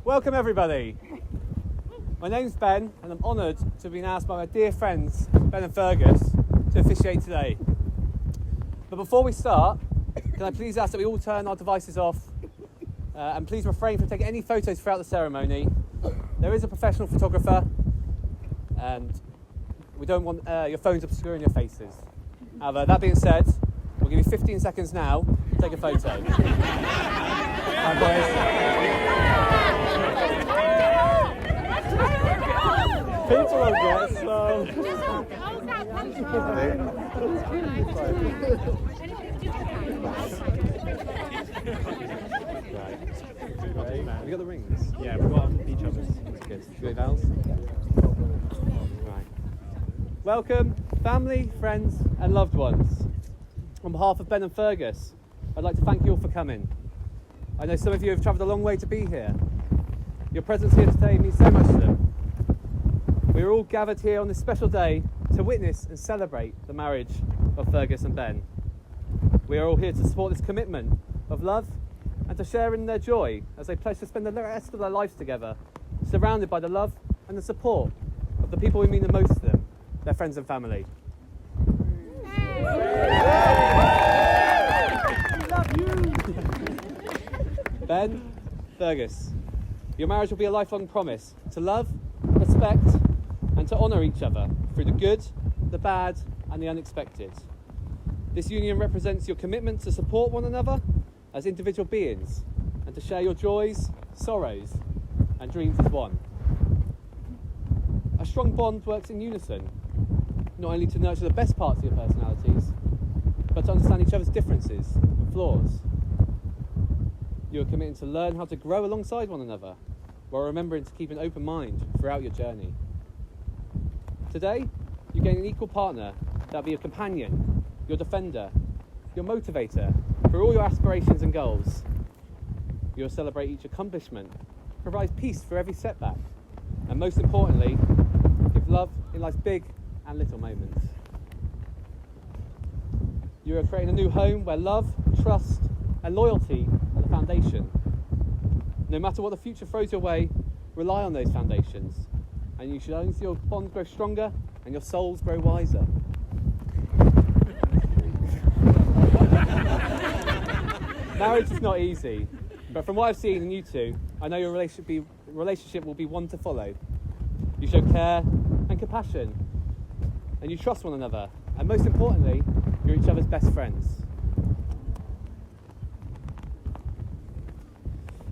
Welcome everybody. My name's Ben and I'm honoured to have been asked by my dear friends Ben and Fergus to officiate today. But before we start, can I please ask that we all turn our devices off and please refrain from taking any photos throughout the ceremony. There is a professional photographer and we don't want your phones obscuring your faces. However, that being said, we'll give you 15 seconds now to take a photo. Hi boys. People will get so... Right. Have you got the rings? Yeah, we've got each other's. Good. Should we go, Vals? Right. Welcome, family, friends and loved ones. On behalf of Ben and Fergus, I'd like to thank you all for coming. I know some of you have travelled a long way to be here. Your presence here today means so much to them. We are all gathered here on this special day to witness and celebrate the marriage of Fergus and Ben. We are all here to support this commitment of love and to share in their joy as they pledge to spend the rest of their lives together, surrounded by the love and the support of the people who mean the most to them, their friends and family. Ben, Fergus, your marriage will be a lifelong promise to love, respect and to honour each other through the good, the bad and the unexpected. This union represents your commitment to support one another as individual beings and to share your joys, sorrows and dreams as one. A strong bond works in unison, not only to nurture the best parts of your personalities, but to understand each other's differences and flaws. You are committed to learn how to grow alongside one another, while remembering to keep an open mind throughout your journey. Today, you gain an equal partner that will be your companion, your defender, your motivator for all your aspirations and goals. You will celebrate each accomplishment, provide peace for every setback, and most importantly, give love in life's big and little moments. You are creating a new home where love, trust, and loyalty are the foundation. No matter what the future throws your way, rely on those foundations, and you should only see your bonds grow stronger and your souls grow wiser. Marriage is not easy, but from what I've seen in you two, I know your relationship will be one to follow. You show care and compassion, and you trust one another, and most importantly, you're each other's best friends.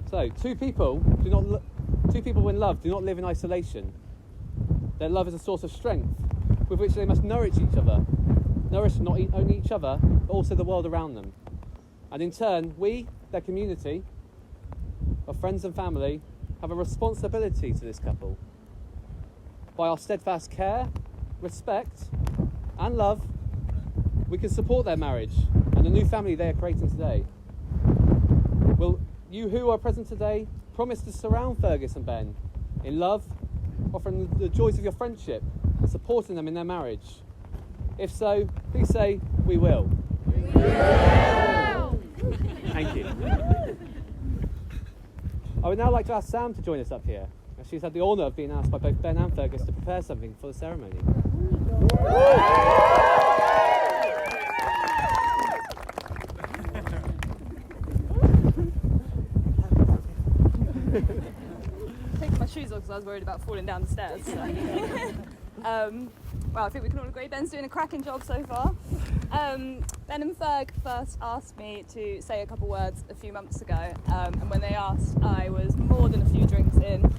So, two people in love do not live in isolation. Their love is a source of strength with which they must nourish each other. Nourish not only each other, but also the world around them. And in turn, we, their community of friends and family, have a responsibility to this couple. By our steadfast care, respect, and love, we can support their marriage and the new family they are creating today. Will you who are present today promise to surround Fergus and Ben in love, offering the joys of your friendship and supporting them in their marriage? If so, please say, we will. We will! Thank you. I would now like to ask Sam to join us up here, as she's had the honour of being asked by both Ben and Fergus to prepare something for the ceremony. Taking my shoes off because I was worried about falling down the stairs. So. Well, I think we can all agree Ben's doing a cracking job so far. Ben and Ferg first asked me to say a couple words a few months ago, and when they asked, I was more than a few drinks in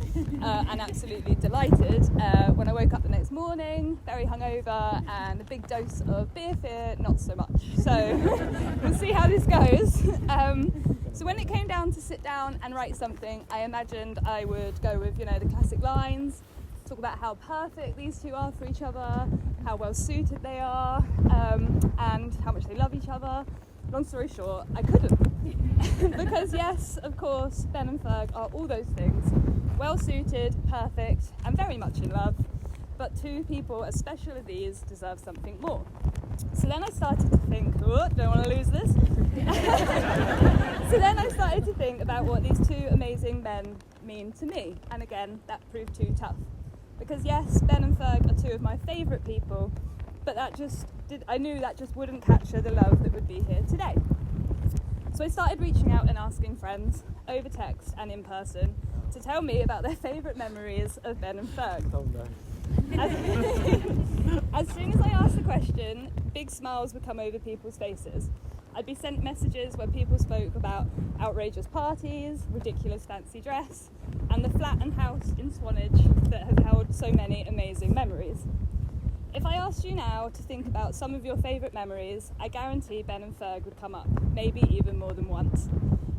and absolutely delighted. When I woke up the next morning, very hungover, and a big dose of beer fear, not so much. So we'll see how this goes. So when it came down to sit down and write something, I imagined I would go with, the classic lines, talk about how perfect these two are for each other, how well suited they are, and how much they love each other. Long story short, I couldn't. Because yes, of course, Ben and Ferg are all those things. Well suited, perfect, and very much in love. But two people as special as these deserve something more. So then I started to think, oh, don't want to lose this. So then I started to think about what these two amazing men mean to me. And again, that proved too tough. Because yes, Ben and Ferg are two of my favourite people, but I knew that just wouldn't capture the love that would be here today. So I started reaching out and asking friends, over text and in person, to tell me about their favourite memories of Ben and Ferg. Oh no. As soon as I asked the question, big smiles would come over people's faces. I'd be sent messages where people spoke about outrageous parties, ridiculous fancy dress, and the flat and house in Swanage that have held so many amazing memories. If I asked you now to think about some of your favourite memories, I guarantee Ben and Ferg would come up, maybe even more than once.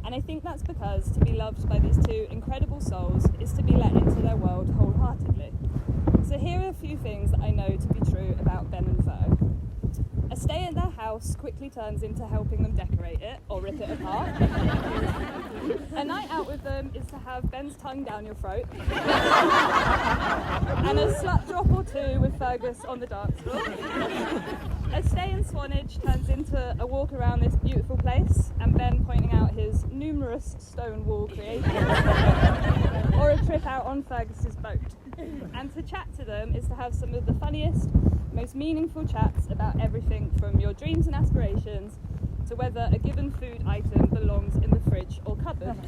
And I think that's because to be loved by these two incredible souls is to be let into their world wholeheartedly. So here are a few things that I know to be true about Ben and Ferg. A stay at their house quickly turns into helping them decorate it or rip it apart. A night out with them is to have Ben's tongue down your throat. And a slut drop or two with Fergus on the dance floor. A stay in Swanage turns into a walk around this beautiful place and Ben pointing out his numerous stone wall creations. Or a trip out on Fergus's boat. And to chat to them is to have some of the funniest, most meaningful chats about everything from your dreams and aspirations to whether a given food item belongs in the fridge or cupboard.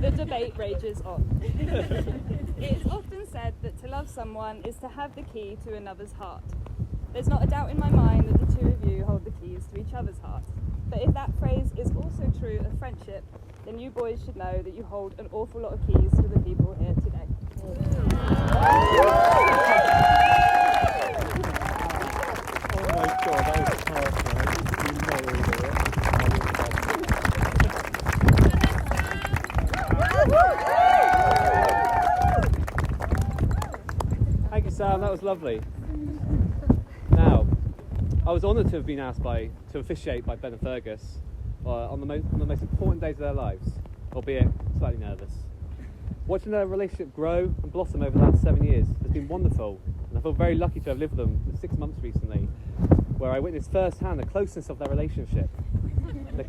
The debate rages on. It is often said that to love someone is to have the key to another's heart. There's not a doubt in my mind that the two of you hold the keys to each other's heart. But if that phrase is also true of friendship, then you boys should know that you hold an awful lot of keys to the people here today. Oh my god, that was perfect. Thank you, Sam, that was lovely. Now, I was honoured to have been asked to officiate by Ben and Fergus on the most important days of their lives, albeit slightly nervous. Watching their relationship grow and blossom over the last 7 years has been wonderful, and I feel very lucky to have lived with them for 6 months recently, where I witnessed firsthand the closeness of their relationship, the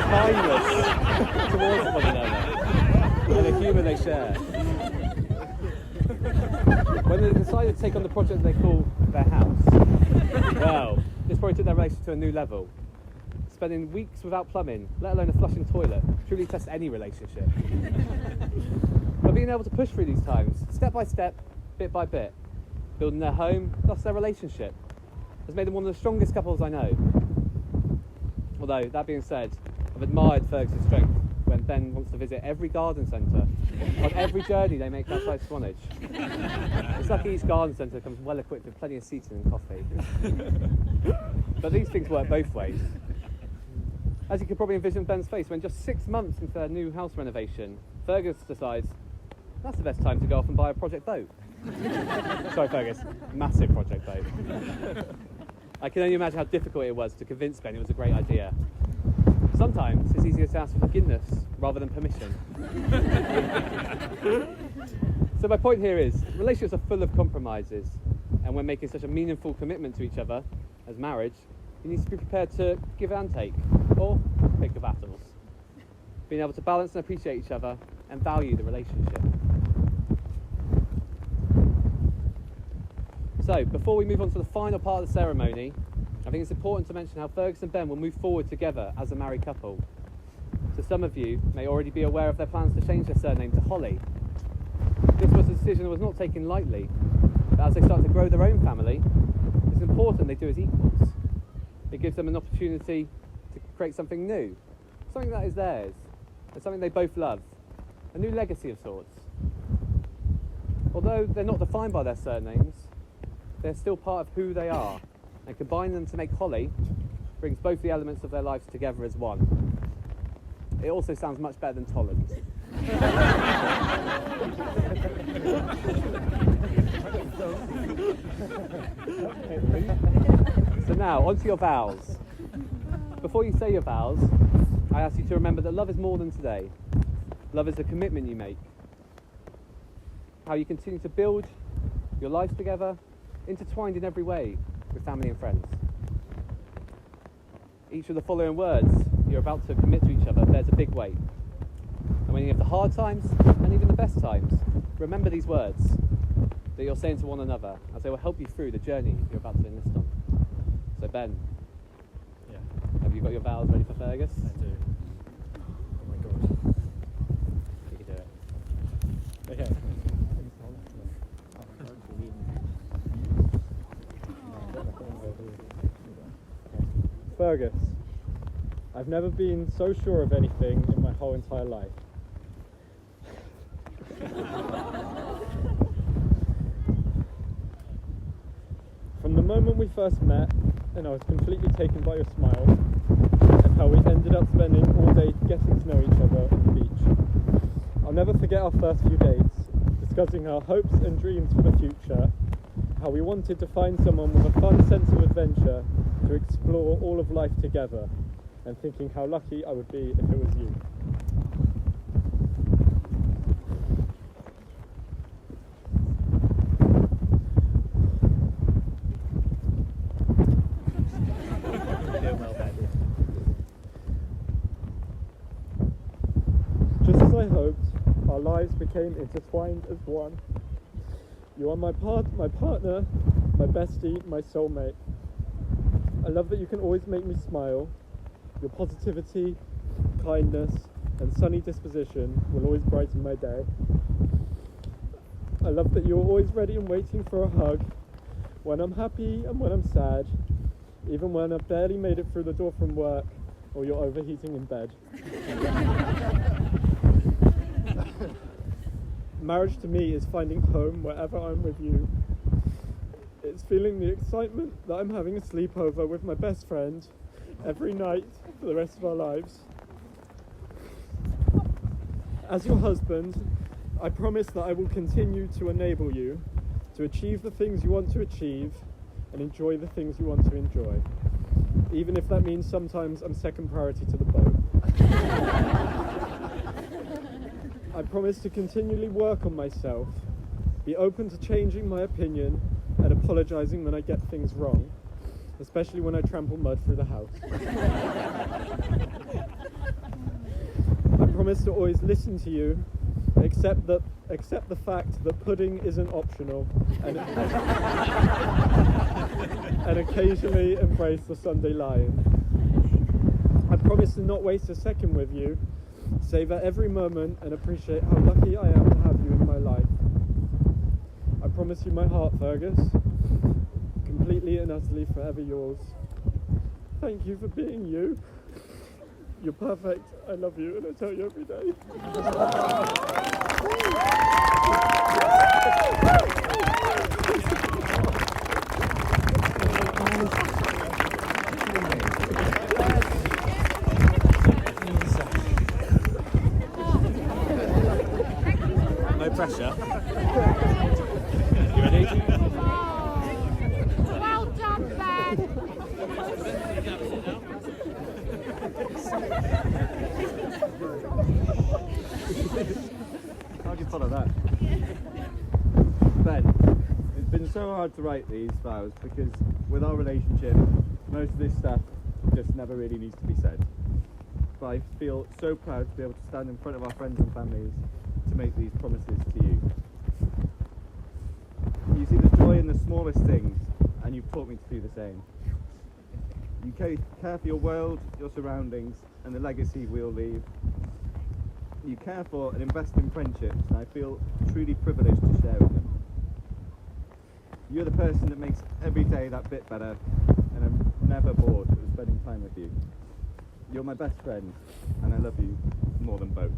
kindness towards one another, and the humour they share. When they decided to take on the project they call their house, well, this probably took their relationship to a new level. Spending weeks without plumbing, let alone a flushing toilet, truly tests any relationship. But being able to push through these times, step by step, bit by bit, building their home, thus their relationship, has made them one of the strongest couples I know. Although, that being said, I've admired Fergus' strength when Ben wants to visit every garden centre on every journey they make outside Swanage. It's like each garden centre comes well equipped with plenty of seating and coffee. But these things work both ways. As you can probably envision Ben's face when just 6 months into their new house renovation, Fergus decides that's the best time to go off and buy a project boat. Sorry Fergus, massive project boat. I can only imagine how difficult it was to convince Ben it was a great idea. Sometimes it's easier to ask for forgiveness rather than permission. So my point here is, relationships are full of compromises, and when making such a meaningful commitment to each other as marriage, you need to be prepared to give and take, or pick your battles. Being able to balance and appreciate each other and value the relationship. So, before we move on to the final part of the ceremony, I think it's important to mention how Fergus and Ben will move forward together as a married couple. So some of you may already be aware of their plans to change their surname to Holly. This was a decision that was not taken lightly, but as they start to grow their own family, it's important they do as equals. It gives them an opportunity to create something new, something that is theirs, and something they both love, a new legacy of sorts. Although they're not defined by their surnames, they're still part of who they are, and combining them to make Holly brings both the elements of their lives together as one. It also sounds much better than Toland. So now, onto your vows. Before you say your vows, I ask you to remember that love is more than today. Love is a commitment you make. How you continue to build your lives together intertwined in every way with family and friends. Each of the following words you're about to commit to each other bears a big weight. And when you have the hard times and even the best times, remember these words that you're saying to one another, as they will help you through the journey you're about to enlist on. So Ben, Yeah, have you got your vows ready for Fergus? I do. Oh my god. You can do it. Okay. Fergus, I've never been so sure of anything in my whole entire life. From the moment we first met, and I was completely taken by your smile, and how we ended up spending all day getting to know each other on the beach. I'll never forget our first few dates, discussing our hopes and dreams for the future, how we wanted to find someone with a fun sense of adventure to explore all of life together, and thinking how lucky I would be if it was you. Just as I hoped, our lives became intertwined as one. You are my partner, my bestie, my soulmate. I love that you can always make me smile. Your positivity, kindness, and sunny disposition will always brighten my day. I love that you're always ready and waiting for a hug, when I'm happy and when I'm sad, even when I've barely made it through the door from work, or you're overheating in bed. Marriage to me is finding home wherever I'm with you. It's feeling the excitement that I'm having a sleepover with my best friend every night for the rest of our lives. As your husband, I promise that I will continue to enable you to achieve the things you want to achieve and enjoy the things you want to enjoy, even if that means sometimes I'm second priority to the boat. I promise to continually work on myself, be open to changing my opinion and apologising when I get things wrong, especially when I trample mud through the house. I promise to always listen to you, accept the fact that pudding isn't optional, and occasionally embrace the Sunday lion. I promise to not waste a second with you, savour every moment and appreciate how lucky I am to have you in my life. I promise you my heart, Fergus, completely and utterly forever yours. Thank you for being you. You're perfect, I love you, and I tell you every day. No pressure. You ready? Well done, Ben. How do you follow that? Ben, it's been so hard to write these vows because with our relationship, most of this stuff just never really needs to be said. But I feel so proud to be able to stand in front of our friends and families to make these promises to you. You see the joy in the smallest things, and you've taught me to do the same. You care for your world, your surroundings, and the legacy we'll leave. You care for and invest in friendships, and I feel truly privileged to share with them. You're the person that makes every day that bit better, and I'm never bored of spending time with you. You're my best friend, and I love you more than both.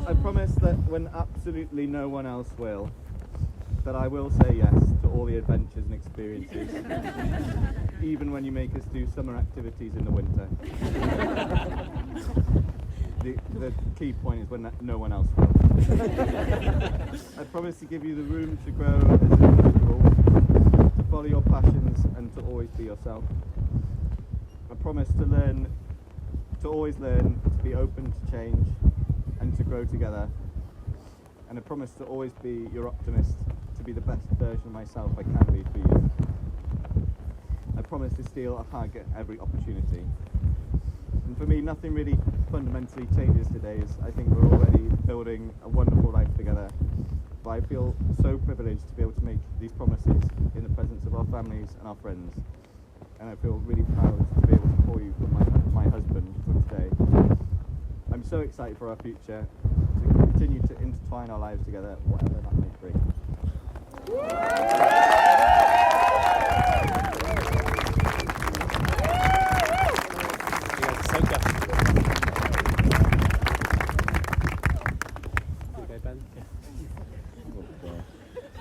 I promise that when absolutely no one else will, that I will say yes to all the adventures and experiences, even when you make us do summer activities in the winter. The key point is when no one else will. I promise to give you the room to grow as an individual, to follow your passions and to always be yourself. I promise to learn to always learn, to be open to change, and to grow together. And I promise to always be your optimist, to be the best version of myself I can be for you. I promise to steal a hug at every opportunity. And for me, nothing really fundamentally changes today. I think we're already building a wonderful life together. But I feel so privileged to be able to make these promises in the presence of our families and our friends. And I feel really proud to be able to call you my husband from today. I'm so excited for our future, to continue to intertwine our lives together, whatever that may bring.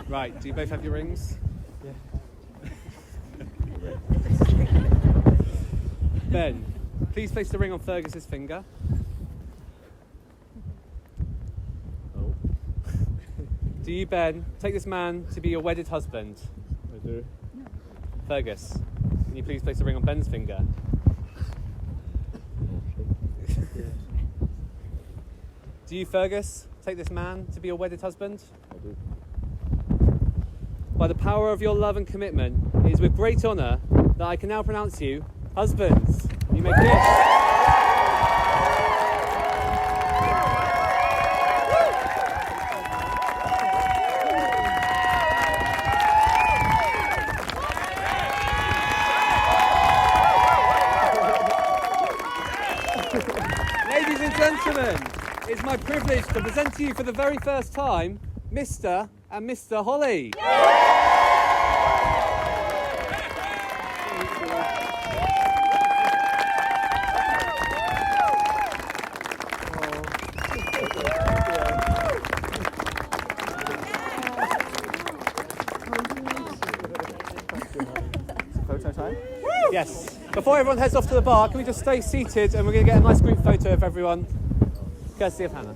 Right, do you both have your rings? Yeah. Ben, please place the ring on Fergus's finger. Oh. Do you, Ben, take this man to be your wedded husband? I do. Fergus, can you please place the ring on Ben's finger? Do you, Fergus, take this man to be your wedded husband? I do. By the power of your love and commitment, it is with great honour that I can now pronounce you husbands. You may kiss. Ladies and gentlemen, it's my privilege to present to you for the very first time Mr. and Mr. Holly. Photo time? Yes. Before everyone heads off to the bar, can we just stay seated and we're going to get a nice group photo of everyone, courtesy of Hannah.